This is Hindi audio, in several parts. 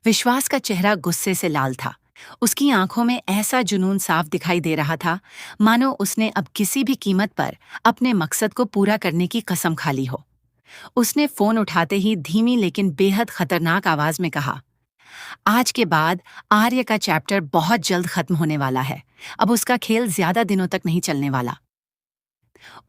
विश्वास का चेहरा गुस्से से लाल था। उसकी आंखों में ऐसा जुनून साफ दिखाई दे रहा था, मानो उसने अब किसी भी कीमत पर अपने मकसद को पूरा करने की कसम खा ली हो। उसने फोन उठाते ही धीमी लेकिन बेहद खतरनाक आवाज में कहा, आज के बाद आर्य का चैप्टर बहुत जल्द खत्म होने वाला है। अब उसका खेल ज्यादा दिनों तक नहीं चलने वाला।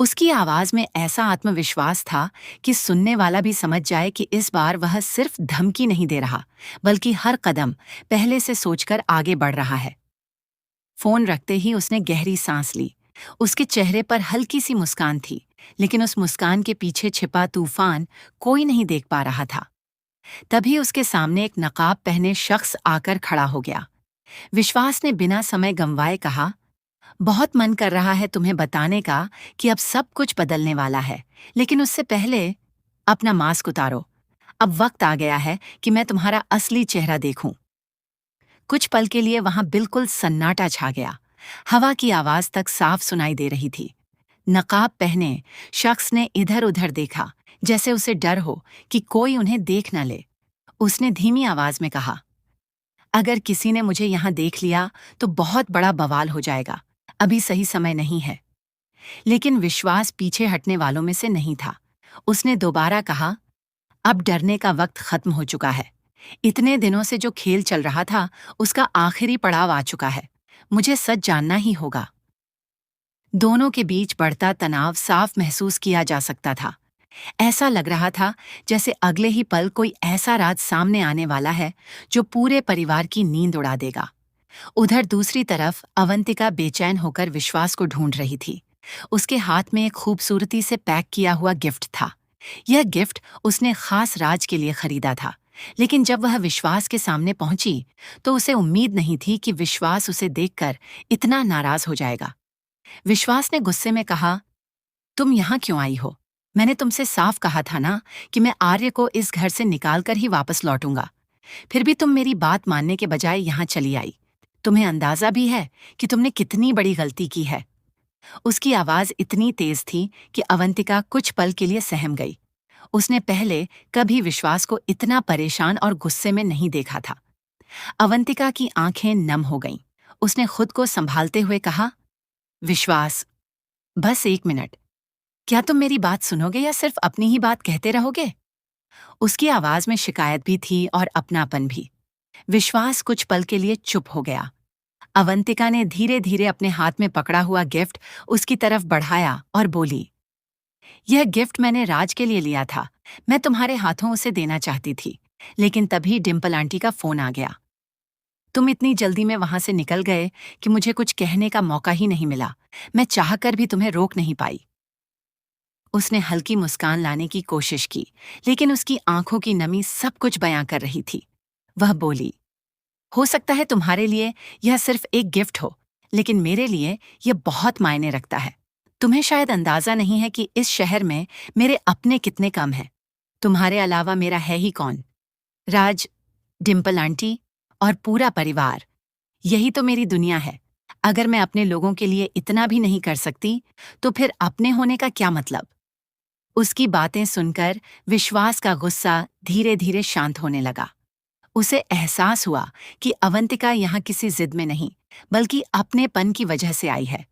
उसकी आवाज में ऐसा आत्मविश्वास था कि सुनने वाला भी समझ जाए कि इस बार वह सिर्फ धमकी नहीं दे रहा, बल्कि हर कदम पहले से सोचकर आगे बढ़ रहा है। फोन रखते ही उसने गहरी सांस ली। उसके चेहरे पर हल्की सी मुस्कान थी, लेकिन उस मुस्कान के पीछे छिपा तूफान कोई नहीं देख पा रहा था। तभी उसके सामने एक नकाब पहने शख्स आकर खड़ा हो गया। विश्वास ने बिना समय गंवाए कहा, बहुत मन कर रहा है तुम्हें बताने का कि अब सब कुछ बदलने वाला है, लेकिन उससे पहले अपना मास्क उतारो। अब वक्त आ गया है कि मैं तुम्हारा असली चेहरा देखूं। कुछ पल के लिए वहां बिल्कुल सन्नाटा छा गया। हवा की आवाज तक साफ सुनाई दे रही थी। नकाब पहने शख्स ने इधर उधर देखा, जैसे उसे डर हो कि कोई उन्हें देख न ले। उसने धीमी आवाज में कहा, अगर किसी ने मुझे यहां देख लिया तो बहुत बड़ा बवाल हो जाएगा। अभी सही समय नहीं है। लेकिन विश्वास पीछे हटने वालों में से नहीं था। उसने दोबारा कहा, अब डरने का वक्त खत्म हो चुका है। इतने दिनों से जो खेल चल रहा था, उसका आखिरी पड़ाव आ चुका है। मुझे सच जानना ही होगा। दोनों के बीच बढ़ता तनाव साफ महसूस किया जा सकता था। ऐसा लग रहा था जैसे अगले ही पल कोई ऐसा राज सामने आने वाला है जो पूरे परिवार की नींद उड़ा देगा। उधर दूसरी तरफ अवंतिका बेचैन होकर विश्वास को ढूंढ रही थी। उसके हाथ में एक खूबसूरती से पैक किया हुआ गिफ्ट था। यह गिफ्ट उसने खास राज के लिए खरीदा था, लेकिन जब वह विश्वास के सामने पहुंची तो उसे उम्मीद नहीं थी कि विश्वास उसे देखकर इतना नाराज हो जाएगा। विश्वास ने गुस्से में कहा, तुम यहाँ क्यों आई हो? मैंने तुमसे साफ कहा था ना कि मैं आर्य को इस घर से निकालकर ही वापस लौटूंगा। फिर भी तुम मेरी बात मानने के बजाय यहाँ चली आई। तुम्हें अंदाजा भी है कि तुमने कितनी बड़ी गलती की है। उसकी आवाज इतनी तेज थी कि अवंतिका कुछ पल के लिए सहम गई। उसने पहले कभी विश्वास को इतना परेशान और गुस्से में नहीं देखा था। अवंतिका की आंखें नम हो गईं। उसने खुद को संभालते हुए कहा, विश्वास, बस एक मिनट। क्या तुम मेरी बात सुनोगे या सिर्फ अपनी ही बात कहते रहोगे? उसकी आवाज में शिकायत भी थी और अपनापन भी। विश्वास कुछ पल के लिए चुप हो गया। अवंतिका ने धीरे धीरे अपने हाथ में पकड़ा हुआ गिफ्ट उसकी तरफ बढ़ाया और बोली, यह गिफ्ट मैंने राज के लिए लिया था। मैं तुम्हारे हाथों उसे देना चाहती थी, लेकिन तभी डिम्पल आंटी का फोन आ गया। तुम इतनी जल्दी में वहां से निकल गए कि मुझे कुछ कहने का मौका ही नहीं मिला। मैं चाहकर भी तुम्हें रोक नहीं पाई। उसने हल्की मुस्कान लाने की कोशिश की, लेकिन उसकी आंखों की नमी सब कुछ बयां कर रही थी। वह बोली, हो सकता है तुम्हारे लिए यह सिर्फ एक गिफ्ट हो, लेकिन मेरे लिए यह बहुत मायने रखता है। तुम्हें शायद अंदाजा नहीं है कि इस शहर में मेरे अपने कितने कम हैं। तुम्हारे अलावा मेरा है ही कौन? राज, डिम्पल आंटी और पूरा परिवार। यही तो मेरी दुनिया है। अगर मैं अपने लोगों के लिए इतना भी नहीं कर सकती, तो फिर अपने होने का क्या मतलब? उसकी बातें सुनकर विश्वास का गुस्सा धीरे धीरे शांत होने लगा। उसे एहसास हुआ कि अवंतिका यहाँ किसी जिद में नहीं, बल्कि अपनेपन की वजह से आई है।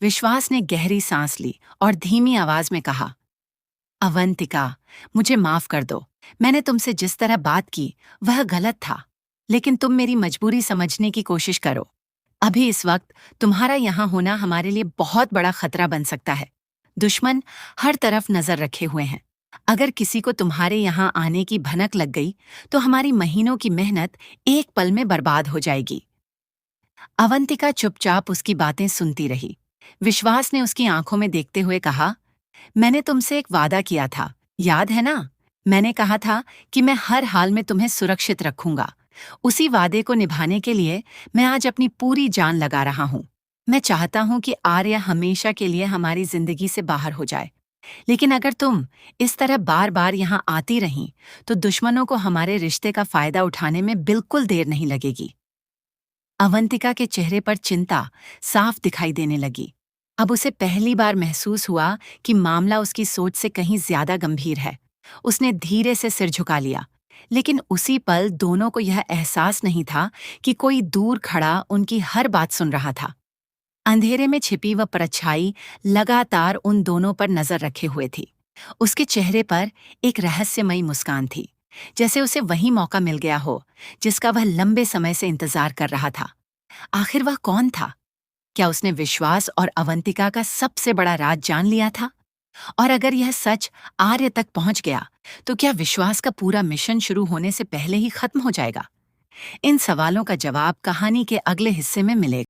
विश्वास ने गहरी सांस ली और धीमी आवाज में कहा, अवंतिका, मुझे माफ कर दो। मैंने तुमसे जिस तरह बात की वह गलत था, लेकिन तुम मेरी मजबूरी समझने की कोशिश करो। अभी इस वक्त तुम्हारा यहाँ होना हमारे लिए बहुत बड़ा खतरा बन सकता है। दुश्मन हर तरफ नजर रखे हुए हैं। अगर किसी को तुम्हारे यहाँ आने की भनक लग गई तो हमारी महीनों की मेहनत एक पल में बर्बाद हो जाएगी। अवंतिका चुपचाप उसकी बातें सुनती रही। विश्वास ने उसकी आंखों में देखते हुए कहा, मैंने तुमसे एक वादा किया था, याद है ना? मैंने कहा था कि मैं हर हाल में तुम्हें सुरक्षित रखूंगा। उसी वादे को निभाने के लिए मैं आज अपनी पूरी जान लगा रहा हूं। मैं चाहता हूं कि आर्य हमेशा के लिए हमारी जिंदगी से बाहर हो जाए, लेकिन अगर तुम इस तरह बार बार यहाँ आती रहीं, तो दुश्मनों को हमारे रिश्ते का फायदा उठाने में बिल्कुल देर नहीं लगेगी। अवंतिका के चेहरे पर चिंता साफ दिखाई देने लगी। अब उसे पहली बार महसूस हुआ कि मामला उसकी सोच से कहीं ज्यादा गंभीर है। उसने धीरे से सिर झुका लिया, लेकिन उसी पल दोनों को यह एहसास नहीं था कि कोई दूर खड़ा उनकी हर बात सुन रहा था। अंधेरे में छिपी वह परछाई लगातार उन दोनों पर नजर रखे हुए थी। उसके चेहरे पर एक रहस्यमयी मुस्कान थी, जैसे उसे वही मौका मिल गया हो जिसका वह लंबे समय से इंतजार कर रहा था। आखिर वह कौन था? क्या उसने विश्वास और अवंतिका का सबसे बड़ा राज जान लिया था? और अगर यह सच आर्य तक पहुंच गया, तो क्या विश्वास का पूरा मिशन शुरू होने से पहले ही खत्म हो जाएगा? इन सवालों का जवाब कहानी के अगले हिस्से में मिलेगा।